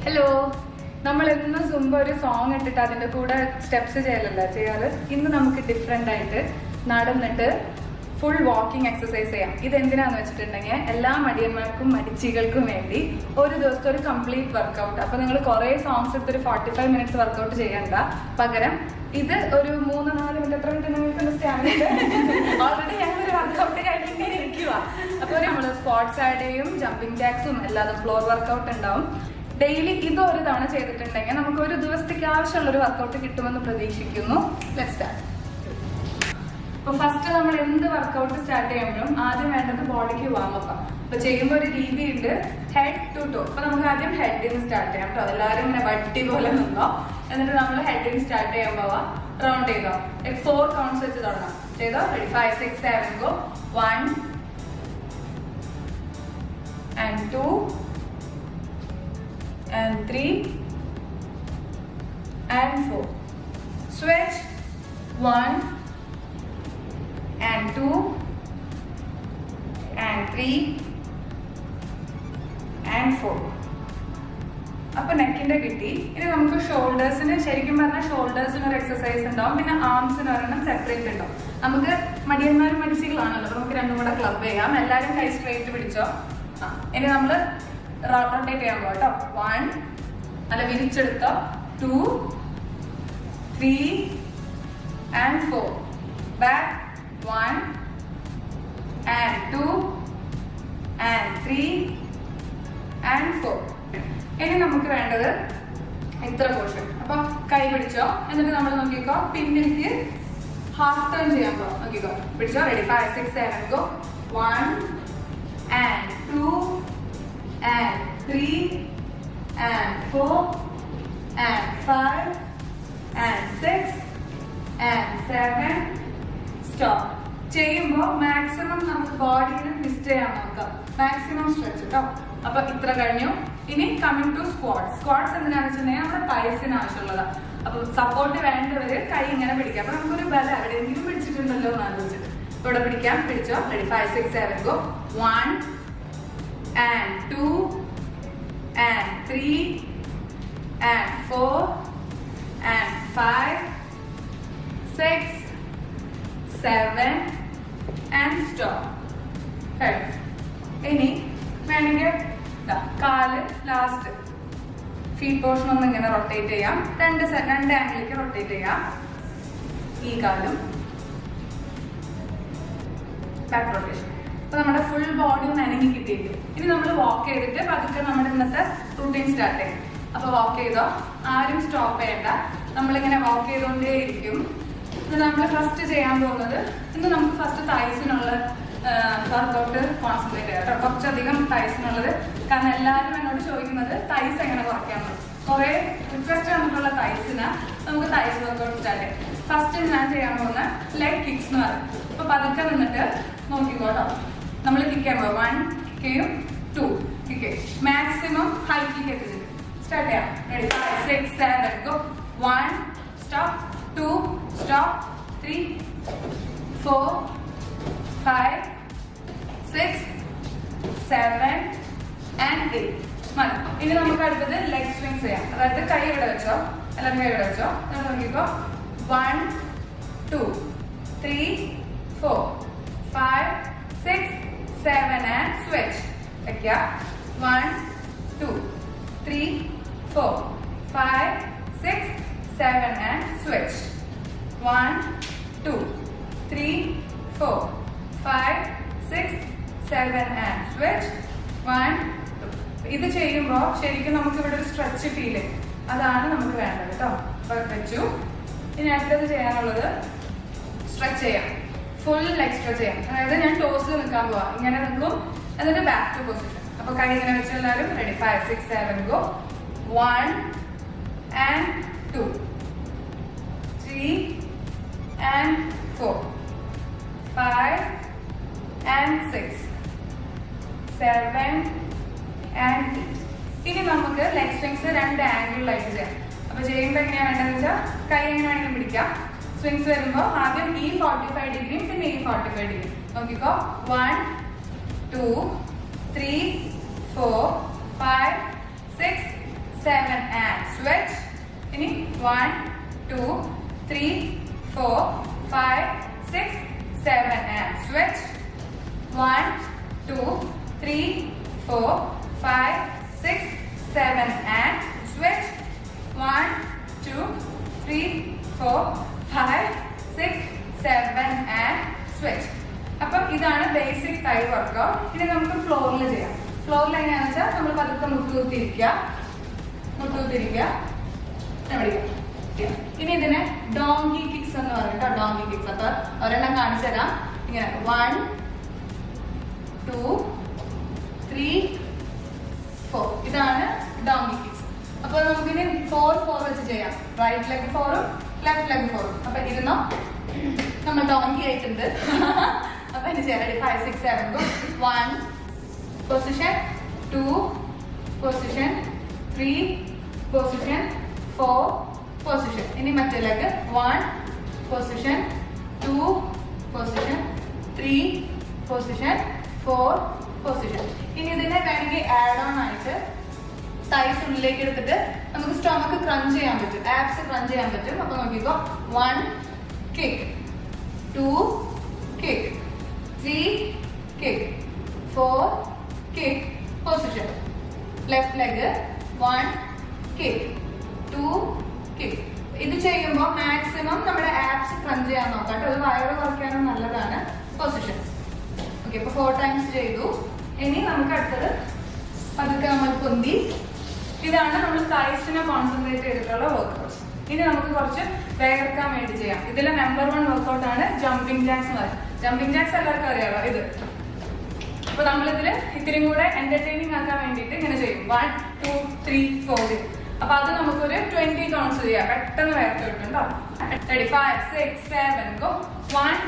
Hello, നമ്മൾ ഇന്ന് Zumba ഒരു സോങ് ഇട്ടിട്ട് അതിന്റെ കൂടെ സ്റ്റെപ്സ് ചെയ്യലല്ല ചെയ്യാറ്. ഇന്ന് നമുക്ക് ഡിഫറെന്റ് ആയിട്ട് നടന്നിട്ട് ഫുൾ വാക്കിംഗ് എക്സസൈസ് ചെയ്യാം. ഇതെന്തിനാന്ന് വെച്ചിട്ടുണ്ടെങ്കിൽ എല്ലാ മടിയന്മാർക്കും മടിച്ചികൾക്കും വേണ്ടി ഒരു ദിവസത്തെ ഒരു കംപ്ലീറ്റ് വർക്കൗട്ട്. അപ്പൊ നിങ്ങൾ കുറെ സോങ്സ് എടുത്ത് ഒരു 45 മിനിറ്റ്സ് വർക്കൗട്ട് ചെയ്യണ്ട. പകരം ഇത് ഒരു 3-4 മിനിറ്റ്, എത്ര മിനിറ്റ് നിങ്ങൾക്ക് സ്റ്റാമിന ഓൾറെഡി ഞങ്ങളൊരു വർക്കൗട്ട് കഴിഞ്ഞിങ്ങനെ ഇരിക്കുക. അപ്പൊ നമ്മള് സ്ക്വാട്സ് ആഡ് ചെയ്യും, ജമ്പിങ് ജാക്സും എല്ലാതും ഫ്ലോർ വർക്കൗട്ട് ഉണ്ടാവും. ഡെയിലി ഇത് ഒരു തവണ ചെയ്തിട്ടുണ്ടെങ്കിൽ നമുക്ക് ഒരു ദിവസത്തേക്ക് ആവശ്യമുള്ള ഒരു വർക്കൗട്ട് കിട്ടുമെന്ന് പ്രതീക്ഷിക്കുന്നു. Let's start. അപ്പൊ ഫസ്റ്റ് നമ്മൾ എന്ത് വർക്കൗട്ട് സ്റ്റാർട്ട് ചെയ്യുമ്പോഴും ആദ്യം വേണ്ടത് ബോഡിക്ക് വാമപ്പ്. അപ്പൊ ചെയ്യുമ്പോൾ ഒരു രീതിയുണ്ട്, ഹെഡ് ടു ടോ. അപ്പൊ നമുക്ക് ആദ്യം ഹെഡിന് സ്റ്റാർട്ട് ചെയ്യാം കേട്ടോ. എല്ലാവരും ഇങ്ങനെ വട്ടി പോലെ നിന്നോ. എന്നിട്ട് നമ്മൾ ഹെഡിന് സ്റ്റാർട്ട് ചെയ്യാൻ പോവാം. റൗണ്ട് ചെയ്തോ, 4 കൗണ്ട്സ് വെച്ച് തുടങ്ങാം. ചെയ്തോ, ready? 5, 6, 7 go. 1 and 2 and 3 and 4. Switch. 1 and 2 and 3 and 4. അപ്പൊ നെക്കിന്റെ കിട്ടി. ഇനി നമുക്ക് ഷോൾഡേഴ്സിന്, ശരിക്കും പറഞ്ഞാൽ ഷോൾഡേഴ്സിന് ഒരു എക്സസൈസ് ഉണ്ടാവും, പിന്നെ ആംസിന് ഒരെണ്ണം സെപ്പറേറ്റ് ഉണ്ടാവും. നമുക്ക് മടിയന്മാരും മടിച്ചികളാണല്ലോ, അപ്പൊ നമുക്ക് രണ്ടും കൂടെ ക്ലബ് ചെയ്യാം. എല്ലാവരും കൈ സ്ട്രേറ്റ് പിടിച്ചോ. ഇനി നമ്മള് റൊട്ടേറ്റ് ചെയ്യാൻ പോകാം കേട്ടോ. 1 അല്ല, വിരിച്ചെടുത്തോ. 2 3 and 4. Back. 1 and 2 and 3 and 4. ഇനി നമുക്ക് വേണ്ടത് ഇത്ര പോർഷൻ. അപ്പൊ കൈ പിടിച്ചോ. എന്നിട്ട് നമ്മൾ നോക്കിക്കോ, പിന്നിലേക്ക് ഹാഫ് ടേൺ ചെയ്യാൻ പോകാം. നോക്കിക്കോ, പിടിച്ചോ. Ready? 5, 6, 7 go. 1 and 2 and 3 and 4 and 5 and 6 and 7. Stop. ചെയ്യുമ്പോൾ മാക്സിമം നമുക്ക് ബോഡിയിൽ ട്വിസ്റ്റ് ചെയ്യാൻ നോക്കാം. മാക്സിമം സ്ട്രെച്ച് കേട്ടോ. അപ്പൊ ഇത്ര കഴിഞ്ഞു. ഇനി കമ്മിങ് ടു സ്ക്വാട്സ്. സ്ക്വാട്സ് എന്തിനാണെന്ന് വെച്ചിട്ടുണ്ടെങ്കിൽ നമ്മുടെ പൈസിന് ആവശ്യമുള്ളതാ. അപ്പൊ സപ്പോർട്ട് വേണ്ടവര് കൈ ഇങ്ങനെ പിടിക്കാം. അപ്പൊ നമുക്കൊരു ബലം എവിടെയെങ്കിലും പിടിച്ചിട്ടുണ്ടല്ലോ എന്ന് ആലോചിച്ചിട്ട് ഇവിടെ പിടിക്കാം. പിടിച്ചോ. Ready? 5, 6, 7 go. 1 and 2 and 3 and 4 and 5, 6, 7 and stop. ഇനി വേണമെങ്കിൽ കാല് ലാസ്റ്റ് ഫീറ്റ് പോർഷൻ ഒന്ന് ഇങ്ങനെ റൊട്ടേറ്റ് ചെയ്യാം. രണ്ട് ആംഗിളിലേക്ക് റൊട്ടേറ്റ് ചെയ്യാം. ഈ കാലും ബാക്ക് റൊട്ടേഷൻ. അപ്പൊ നമ്മുടെ ഫുൾ ബോഡി ഒന്ന് അനങ്ങി കിട്ടിയിട്ട് ഇനി നമ്മൾ വാക്ക് ചെയ്തിട്ട് പതുക്കെ നമ്മുടെ ഇന്നത്തെ റൂട്ടീൻ സ്റ്റാർട്ട് ചെയ്യും. അപ്പൊ വാക്ക് ചെയ്തോ. ആരും സ്റ്റോപ്പ് ചെയ്യണ്ട. നമ്മളിങ്ങനെ വാക്ക് ചെയ്തുകൊണ്ടേ ഇരിക്കും. നമ്മൾ ഫസ്റ്റ് ചെയ്യാൻ പോകുന്നത്, ഇന്ന് നമുക്ക് ഫസ്റ്റ് തൈസിനുള്ള വർക്കൗട്ട് കോൺസെൻട്രേറ്റ് ചെയ്യാം കേട്ടോ. കുറച്ചധികം തൈസിനുള്ളത്. കാരണം എല്ലാവരും എന്നോട് ചോദിക്കുന്നത് തൈസ് എങ്ങനെ കുറയ്ക്കാമെന്ന്. കുറെ റിക്വസ്റ്റ് വന്നിട്ടുള്ള തൈസിന് നമുക്ക് തൈസ് വർക്കൗട്ട് സ്റ്റാർട്ട് ചെയ്യാം. ഫസ്റ്റ് ഞാൻ ചെയ്യാൻ പോകുന്ന ലെഗ് കിക്സ് എന്ന് പറയും. അപ്പൊ പതുക്കെ നിന്നിട്ട് നോക്കിക്കോട്ടോ. നമ്മൾ കിക്ക് ചെയ്യാൻ പോകും. 1 കിക്കും 2 കിക്ക്. മാക്സിമം ഹൈ കിക്ക് എത്തിച്ചിട്ട് സ്റ്റാർട്ട് ചെയ്യാം. Ready? 5, 6, 7 go. 1 stop. 2 stop. 3 4 5 6 7 and 8. മതി. ഇനി നമുക്ക് അടുത്തത് ലെഗ് സ്വിങ്സ് ചെയ്യാം. അതായത് കൈ ഇവിടെ വെച്ചോ. എല്ലാവരും കൈ ഇവിടെ വെച്ചോ. നോക്കിക്കോ. 1 2 3 4 5 6 7 and switch. വെക്കുക. 1 2 3 4 5 6 7 and switch. 1 2 3 4 5 6 7 and switch. 1 2. ഇത് ചെയ്യുമ്പോൾ ശരിക്കും നമുക്ക് ഇവിടെ ഒരു സ്ട്രെച്ച് ഫീൽ ചെയ്യും. അതാണ് നമുക്ക് വേണ്ടത് കേട്ടോ. അപ്പൊ വെച്ചു. ഇനി അടുത്തത് ചെയ്യാനുള്ളത് സ്ട്രെച്ച് ചെയ്യാം. ഫുൾ ലെഗ് സ്ട്രെച്ച് ചെയ്യാം. അതായത് ഞാൻ ടോസിൽ നിൽക്കാൻ പോവാ. ഇങ്ങനെ നിൽക്കും. എന്നിട്ട് ബാക്ക് ടു പൊസിഷൻ. അപ്പൊ കൈ ഇങ്ങനെ വെച്ച് എല്ലാവരും ready? 5, 6, 7 go. 1 and 2 3 and 4 5 and 6 7 and 8. ഇനി നമുക്ക് ലെഗ് സ്വിങ്സ് രണ്ട് ആംഗിളിലായിട്ട് ചെയ്യാം. അപ്പൊ ചെയ്യുമ്പോൾ എങ്ങനെയാ വേണ്ടതെന്ന് വെച്ചാൽ കൈ എങ്ങനെ വേണമെങ്കിലും പിടിക്കാം. സ്വിങ്സ് വരുമ്പോൾ ആദ്യം ഈ 45 ഡിഗ്രിയും പിന്നെ ഈ 45 ഡിഗ്രി. നോക്കിക്കോ. 1 2 3 4 5 6 7 and switch. Ini 1 2 3 4 5 6 7 and switch. 1 2 3 4 5 6 7 and switch. 1 2 3 4 5 6 7 and switch. അപ്പം ഇതാണ് ബേസിക് തൈ വർക്കൗട്ട്. ഇനി നമുക്ക് ഫ്ലോറിൽ ചെയ്യാം. ഫ്ലോറിൽ എങ്ങനെയാണെന്ന് വെച്ചാൽ നമ്മൾ പതുക്കെ മുട്ടുകുത്തിരിക്കുക. ഇനി ഇതിനെ ഡോങ്കി കിക്സ് എന്ന് പറയും കേട്ടോ. Donkey kicks. അപ്പൊ ഒരെണ്ണം കാണിച്ചു തരാം. ഇങ്ങനെ 1 2 3 4 ഇതാണ് ഡോങ്കി കിക്സ്. അപ്പൊ നമുക്കിനി 4 വെച്ച് ചെയ്യാം. റൈറ്റ് ലെഗ് 4ഉം ലെഫ്റ്റ് ലെഗ് 4ഉം. അപ്പൊ ഇരുന്നോ, നമ്മൾ ഡോങ്കി ആയിട്ടുണ്ട്. അപ്പൊ ഇനി ചെയ്യാം. 5 6 7 1 പൊസിഷൻ, 2 പൊസിഷൻ, 3 പൊസിഷൻ, 4 പൊസിഷൻ. ഇനി മറ്റേ leg 1 position, 2 position, 3 position, 4 position. ഇനി ഇതിനെ വേണമെങ്കിൽ ആഡ് ഓൺ ആയിട്ട് തൈസ് ഉള്ളിലേക്ക് എടുത്തിട്ട് നമുക്ക് സ്റ്റൊമക്ക് ക്രഞ്ച് ചെയ്യാൻ പറ്റും, ആപ്സ് ക്രഞ്ച് ചെയ്യാൻ പറ്റും. അപ്പൊ നോക്കിക്കോ, 1 kick, 2 kick, 3 kick, 4 kick position. Left leg 1 kick, 2 kick. ഇത് ചെയ്യുമ്പോൾ മാക്സിമം നമ്മുടെ ആപ്സ് ക്രഞ്ച് ചെയ്യാൻ നോക്കാം കേട്ടോ. അത് വയറ് കുറയ്ക്കാനും നല്ലതാണ്. പൊസിഷൻ. ഓക്കെ, ഇപ്പൊ 4 ടൈംസ് ചെയ്തു. ഇനി നമുക്ക് അടുത്തത് പതുക്കെ നമ്മൾ പൊന്തി. ഇതാണ് നമ്മൾ തൈസിനെ കോൺസെൻട്രേറ്റ് ചെയ്തിട്ടുള്ള വർക്ക്ഔട്ട്സ്. ഇനി നമുക്ക് കുറച്ച് വേഗക്കാൻ വേണ്ടി ചെയ്യാം. ഇതിലെ നമ്പർ 1 വർക്ക്ഔട്ട് ആണ് ജമ്പിങ് ജാക്സ് എന്ന് പറയും. ജമ്പിങ് ജാക്സ് എല്ലാവർക്കും അറിയാലോ ഇത്. അപ്പൊ നമ്മളിതിൽ ഇത്തിരി കൂടെ എന്റർടൈനിങ് ആക്കാൻ വേണ്ടിയിട്ട് ഇങ്ങനെ ചെയ്യും. 1 2 3 4. അപ്പൊ അത് നമുക്കൊരു 20 കൗണ്ട്സ് ചെയ്യാം. പെട്ടെന്ന് വേർത്ത് കിട്ടുന്നുണ്ടോ. 5 6 7 go. 1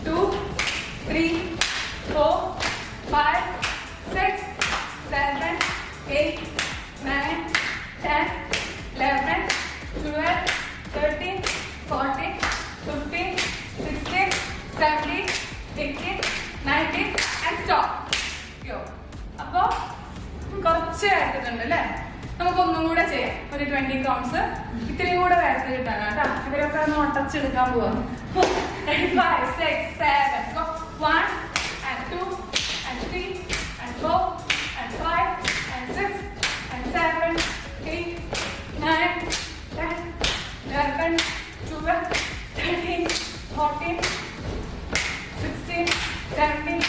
2 3 4 5 6 7 8 9 10 11 12 13 14 15 16 17 18 19 and stop. അപ്പൊ കുറച്ച് വേർത്തിട്ടുണ്ട് അല്ലേ. നമുക്ക് ഒന്നും കൂടെ ചെയ്യാം. ഒരു 20 കൗണ്ട്സ് ഇത്തിരി കൂടെ വേർത്ത് കിട്ടാനാ കേട്ടോ. ഇവരൊക്കെ ഒന്ന് ഒട്ടച്ചെടുക്കാൻ പോവാം. 5 6 7 go. 1 and 2 and 3 and 4 and 5 and 6 and 7 8 9 10 11 12 13 14 16 17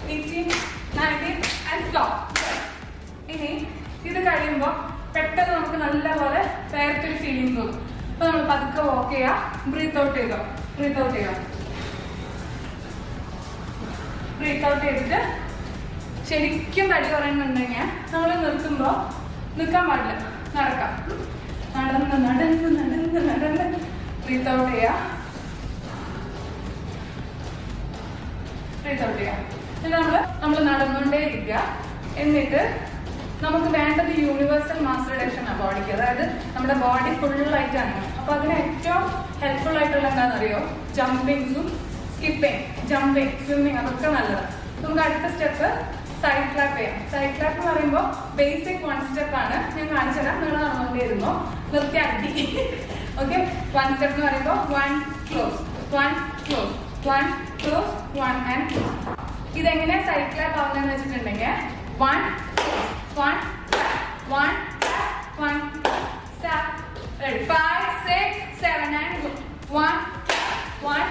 18 19 and stop. ഇനി ഇത് കഴിയുമ്പോൾ പെട്ടെന്ന് നമുക്ക് നല്ലപോലെ വേർത്തൊരു ഫീലിംഗ് തോന്നും. അപ്പൊ നമ്മൾ പതുക്കെ വാക്ക് ചെയ്യുക. ബ്രീത്ത് ഔട്ട് ചെയ്തോ. ബ്രീത്ത് ഔട്ട് ചെയ്യുക. ബ്രീത്ത് ഔട്ട് ചെയ്തിട്ട് ശരിക്കും തടി പറയുന്നുണ്ടെങ്കിൽ നമ്മൾ നിർത്തുമ്പോൾ നിൽക്കാൻ പാടില്ല, നടക്കാം. നടന്ന് നടന്ന് നടന്ന് നടന്ന് ബ്രീത്ത് ഔട്ട് ചെയ്യുക. ബ്രീത്ത് ഔട്ട് ചെയ്യുക. പിന്നെ നമ്മൾ നടന്നുകൊണ്ടേ ഇരിക്കുക. എന്നിട്ട് നമുക്ക് വേണ്ടത് യൂണിവേഴ്സൽ മാസ് റിഡക്ഷൻ ആണ് ബോഡിക്ക്. അതായത് നമ്മുടെ ബോഡി ഫുള്ളായിട്ടാണ്. അപ്പൊ അതിന് ഏറ്റവും ഹെൽപ്ഫുൾ ആയിട്ടുള്ള എന്താണെന്നറിയോ, ജമ്പിങ്സും സ്കിപ്പിംഗ്, ജമ്പിങ്, സ്വിമ്മിങ്, അതൊക്കെ നല്ലതാണ്. നമുക്ക് അടുത്ത സ്റ്റെപ്പ് സൈഡ് ക്ലാപ്പ് ചെയ്യാം. സൈഡ് ക്ലാപ്പ് എന്ന് പറയുമ്പോൾ ബേസിക് 1 സ്റ്റെപ്പ് ആണ്. ഞാൻ കാണിച്ചു തരാം. നിങ്ങൾ നടന്നുകൊണ്ടേയിരുന്നു, നിർത്തി അടി. ഓക്കെ, 1 സ്റ്റെപ്പ് എന്ന് പറയുമ്പോൾ 1 close 1 close 1 close 1 and close. ഇതെങ്ങനെ സൈഡ് ക്ലാപ്പ് ആവുന്നതെന്ന് വെച്ചിട്ടുണ്ടെങ്കിൽ 1 1 1 1 step. Ready? 5 6 7 and go. 1 1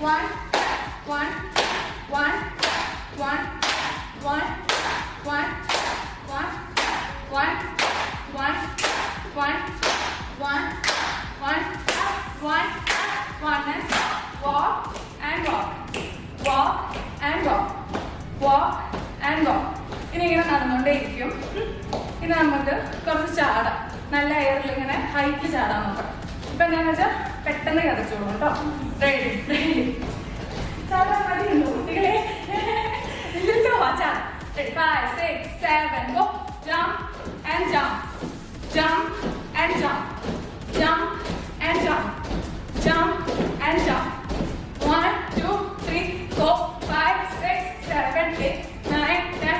1 1 1 1 1 1 1 1 1 1 1 1 1 and walk and walk, walk and walk, walk and walk. ഇനി ഇങ്ങനെ നടന്നുകൊണ്ടേ ഇരിക്കും. ഇനി നമുക്ക് കുറച്ച് ചാടാം. നല്ല എയറിൽ ഇങ്ങനെ ഹൈറ്റിൽ ചാടാൻ നോക്കാം. ഇപ്പൊ എന്താണെന്ന് വെച്ചാൽ പെട്ടെന്ന് കഥച്ചോളൂ കേട്ടോ. Ready ready. ചാടാൻ മതിയുണ്ടോ കുട്ടികളെ? ഇല്ലല്ലോ, ചാടാം. 5 6 7 go. Jump and jump, jump and jump, jump and jump, jump and jump. 1 2 3 4 5 6 7 8 9 10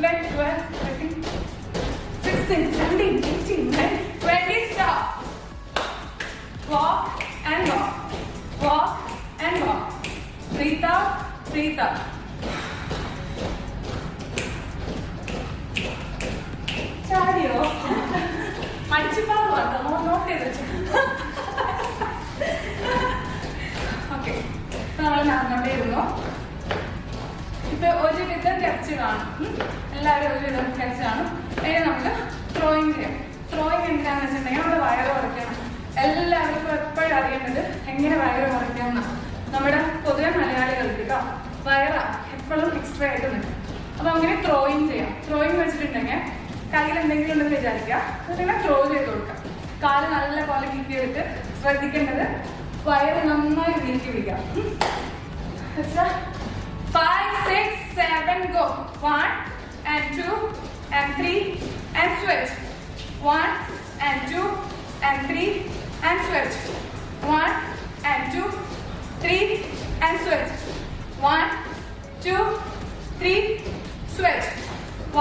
11 12 13 16 17 18, 20, stop. Walk and walk. Walk and walk. Breathe out, breathe out. ചാടിയോ? മടിച്ചിപ്പാറുവാട്ടോ, നോട്ട് ചെയ്ത് വെച്ചു. ഓക്കെ, ഇപ്പൊ നമ്മൾ നടന്നോണ്ടിരുന്നു. ഇപ്പൊ ഒരുവിധം ടെസ്റ്റ് കാണും, എല്ലാവരും ഒരുവിധം ടെസ്റ്റ് കാണും. അതിന് നമുക്ക് ത്രോയിങ് ചെയ്യാം. ത്രോയിങ് എന്തിനാന്ന് വെച്ചിട്ടുണ്ടെങ്കിൽ നമ്മുടെ വയറ് കുറയ്ക്കണം. എല്ലാവർക്കും എപ്പോഴും അറിയേണ്ടത് എങ്ങനെ വയറ് കുറയ്ക്കാമെന്നാണ്. നമ്മുടെ പൊതുവെ മലയാളികൾക്ക് കേട്ടോ വയറ എപ്പോഴും എക്സ്ട്രാ ആയിട്ട് നിൽക്കും. അപ്പൊ അങ്ങനെ ത്രോയിങ് ചെയ്യാം. ത്രോയിങ് വെച്ചിട്ടുണ്ടെങ്കിൽ കയ്യിൽ എന്തെങ്കിലും ഉണ്ടെന്ന് വിചാരിക്കുക, അതിങ്ങനെ ത്രോ ചെയ്ത് കൊടുക്കാം. കാല് നല്ല പോലെ കിക്ക് ചെയ്തിട്ട് ശ്രദ്ധിക്കേണ്ടത് വയറ് നന്നായി നീക്കി പിടിക്കാം. 5, 6, 7, go. 1 and 2 and 3 and switch. 1 and 2 and 3 and switch. 1 and 2, 3 and switch. 1, 2, 3, switch.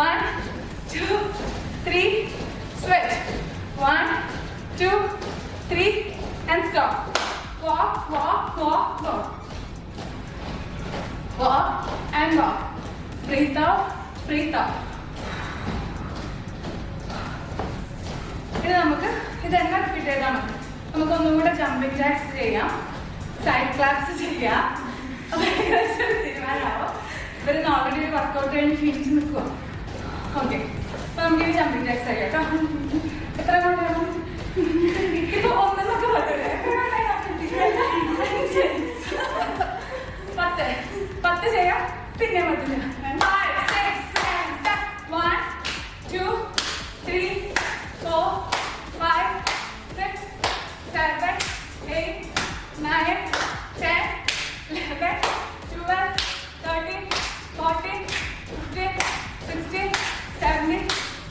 1, 2, 3, switch. 1, 2, 3 and stop. Walk, walk, walk, walk. Walk and walk. Breathe out, breathe out. ഇത് നമുക്ക് ഇതെന്നെ റിപ്പീറ്റ് ചെയ്താൽ മതി. നമുക്കൊന്നും കൂടെ ജമ്പിങ് ജാക്സ് ചെയ്യാം, സൈഡ് ക്ലാപ്സ് ചെയ്യാം. അപ്പൊ ഏകദേശം തീരുമാനമാവും. ഇവരിന്ന് ഓൾറെഡി ഒരു വർക്കൗട്ട് കഴിഞ്ഞ് ക്ഷീണിച്ച് നിൽക്കുക. ഓക്കെ, അപ്പൊ നമുക്ക് ഈ ജമ്പിങ് ജാക്സ് ചെയ്യാം കേട്ടോ. എത്ര കൊണ്ട് വേണം? ഇപ്പൊ ഒന്നൊക്കെ പറ്റില്ലേ? 10 ചെയ്യാം, പിന്നെ 10 ചെയ്യാം. 5, 6, 7, 1, 2, 3, 4, 5, 6, 7, 8, 9, 10, 11, 12, 13, 14, 15, 16, 17,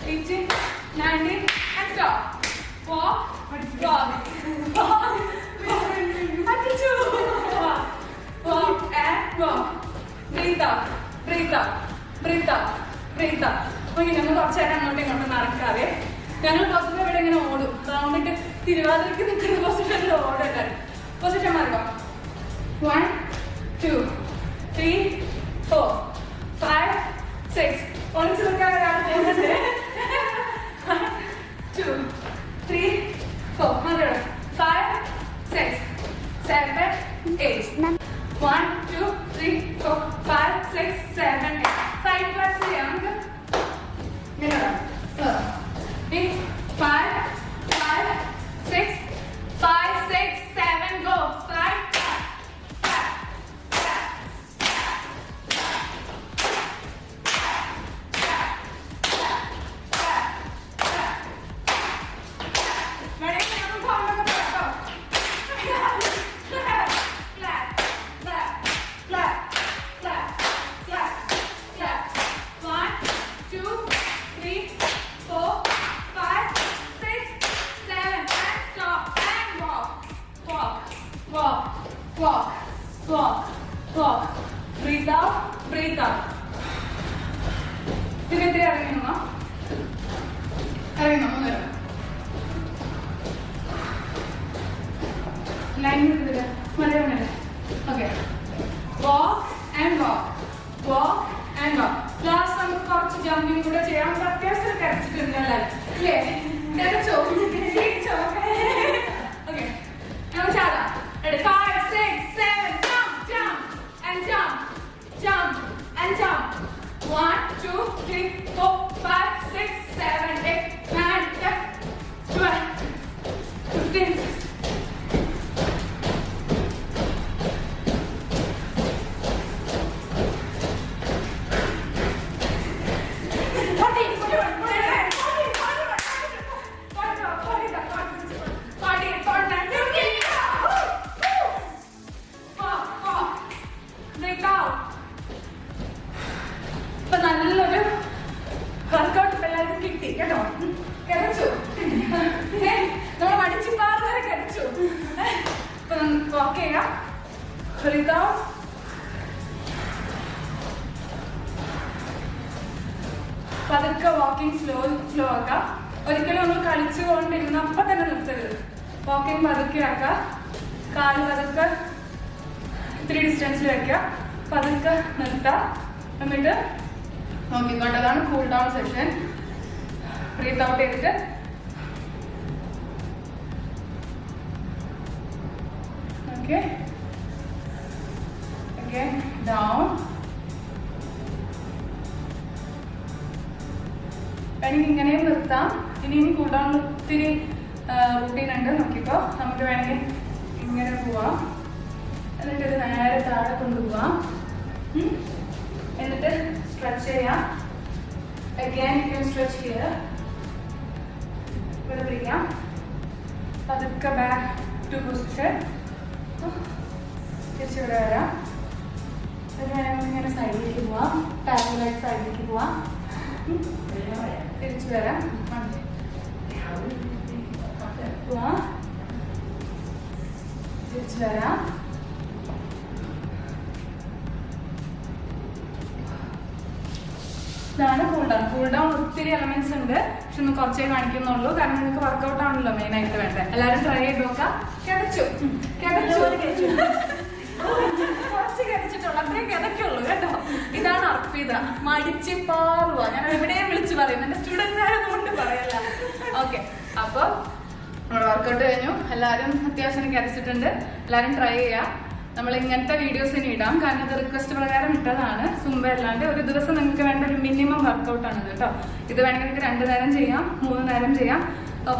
18, 19 and stop. Walk, walk, walk, walk and walk. Breathe out, breathe out, breathe out, breathe out. Okay, ഞങ്ങൾ കുറച്ച് നേരം അങ്ങോട്ടും ഇങ്ങോട്ടും നടക്കാതെ ഞങ്ങൾ പൊതുവെ ഇവിടെ ഇങ്ങനെ ഓടും. റൗണ്ടിട്ട് തിരുവാതിരക്ക് നിൽക്കുന്ന പൊസിഷനിൽ ഓടട്ടെ. പൊസിഷൻ മാറുക. 1, 2, 3, 4, 5, 6. ഒളിച്ചു നിൽക്കാൻ ഒരാൾ പോകുന്നുണ്ട്. 1, 2, 3, 4. മതിയോ? 5, 6, 7, 8. 1, 2, 3, 4, 5, 6, 7, 8. സൈഡ് ക്ലാസ് ചെയ്യാം നമുക്ക്. ഇങ്ങനെ 5, 6, 7, go. Side, back, back, back, walk. Breathe out, breathe out. ഇതിനെത്തിരി അറിയണോ? അറിയണോ? ലൈൻ ഇതില് മലയാളമല്ലേ? Okay. Walk and walk. Walk and walk. Last നമുക്ക് കുറച്ച് ജമ്പിങ് കൂടെ ചെയ്യാം. അത്യാവശ്യം കഴിച്ചിട്ടുണ്ടല്ലേ? ഇല്ലേ? ഓക്കെ, നമുക്ക് ചാടാം. 5, 6, 7, jump, jump and jump, jump and jump. 1, 2, 3, 4, 5, 6, 7, 8, 9, 10, 12, 15. വലിച്ചുകൊണ്ടിരുന്ന അപ്പൊ തന്നെ നിർത്തരുത്. വാക്കിംഗ് പതുക്കെ ആക്കുക, കാല് പതുക്കെ ഇത്തിരി ഡിസ്റ്റൻസിൽ വെക്കുക, പതുക്കെ നിർത്താം. എന്നിട്ട് നോക്കിക്കോട്ടെ. അതാണ് cool down session. Breathe out ചെയ്തിട്ട് ഓക്കെ ഓക്കെ ഡൗൺ. വേണമെങ്കിൽ ഇങ്ങനെയും നിർത്താം. ഇനിയും കൂൾ ഡൗൺ ഒത്തിരി റൂട്ടീൻ ഉണ്ട്. നോക്കിക്കോ, നമുക്ക് വേണമെങ്കിൽ ഇങ്ങനെ പോവാം, എന്നിട്ട് ഇത് നേരെ താഴെ കൊണ്ടുപോവാം, എന്നിട്ട് സ്ട്രെച്ച് ചെയ്യാം. Again you can stretch here. ഇവിടെ പിടിക്കാം, പതുക്കെ ബാക്ക് ടു പൊസിഷൻ. തിരിച്ചിവിടെ വരാം. ഇങ്ങനെ സൈഡിലേക്ക് പോവാം, പാരലൈറ്റ് സൈഡിലേക്ക് പോവാം, തിരിച്ചു വരാം, പോവാം, തിരിച്ചു വരാം. ഇതാണ് കൂൾ ഡൗൺ. കൂൾ ഡൗൺ ഒത്തിരി എലമെന്റ്സ് ഉണ്ട്, പക്ഷെ ഒന്ന് കുറച്ചേ കാണിക്കുന്നുള്ളൂ, കാരണം നിങ്ങൾക്ക് വർക്കൗട്ട് ആണല്ലോ മെയിൻ ആയിട്ട് വേണ്ടത്. എല്ലാവരും ട്രൈ ചെയ്ത് നോക്കാം. കിടച്ചു കുറച്ച് കിടച്ചിട്ടുള്ളൂ, അത്രയും കിടക്കുള്ളൂ കേട്ടോ. ഇതാണ് അർപ്പിത, മടിച്ച് പാറുക. ഞാൻ എവിടെയും വിളിച്ച് പറയും, എന്റെ സ്റ്റുഡൻസ് ആയതുകൊണ്ട് പറയല്ല. ഓക്കെ, അപ്പൊ നമ്മുടെ വർക്കൗട്ട് കഴിഞ്ഞു. എല്ലാവരും അത്യാവശ്യം കിടച്ചിട്ടുണ്ട്. എല്ലാവരും ട്രൈ ചെയ്യാം. നമ്മൾ ഇങ്ങനത്തെ വീഡിയോസ് ഇനി ഇടാം, കാരണം ഇത് റിക്വസ്റ്റ് പ്രകാരം ഇട്ടതാണ്. സുംബ അല്ലാണ്ട് ഒരു ദിവസം നിങ്ങൾക്ക് വേണ്ട ഒരു മിനിമം വർക്കൗട്ടാണ് ഇത് കേട്ടോ. ഇത് വേണമെങ്കിൽ നിങ്ങൾക്ക് 2 നേരം ചെയ്യാം, 3 നേരം ചെയ്യാം.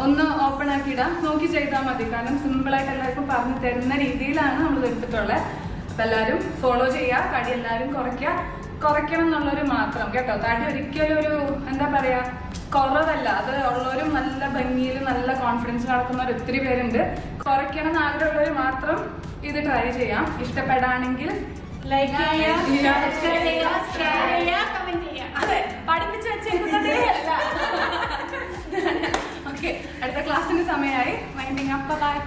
ഒന്ന് ഓപ്പൺ ആക്കി ഇടാം, നോക്കി ചെയ്താൽ മതി. കാരണം സിമ്പിളായിട്ട് എല്ലാവർക്കും പറഞ്ഞു തരുന്ന രീതിയിലാണ് നമ്മൾ എടുത്തിട്ടുള്ളത്. അപ്പം എല്ലാവരും ഫോളോ ചെയ്യുക. തടി എല്ലാവരും കുറയ്ക്കണം എന്നുള്ളൊരു മാത്രം കേട്ടോ. തടി ഒരിക്കലും ഒരു എന്താ പറയാ കുറവല്ല, അത് ഉള്ളവരും നല്ല ഭംഗിയിൽ നല്ല കോൺഫിഡൻസ് നടക്കുന്നവർ ഒത്തിരി പേരുണ്ട്. കുറയ്ക്കണം എന്ന് ആഗ്രഹമുള്ളവർ മാത്രം ഇത് ട്രൈ ചെയ്യാം. ഇഷ്ടപ്പെടാണെങ്കിൽ ലൈക്ക് ചെയ്യുക, അതെ പഠിപ്പിച്ച് വെച്ചേക്കുന്നതേ അല്ല. ഓക്കെ, അടുത്ത ക്ലാസ്സിന് സമയമായി. Winding up. ബൈ.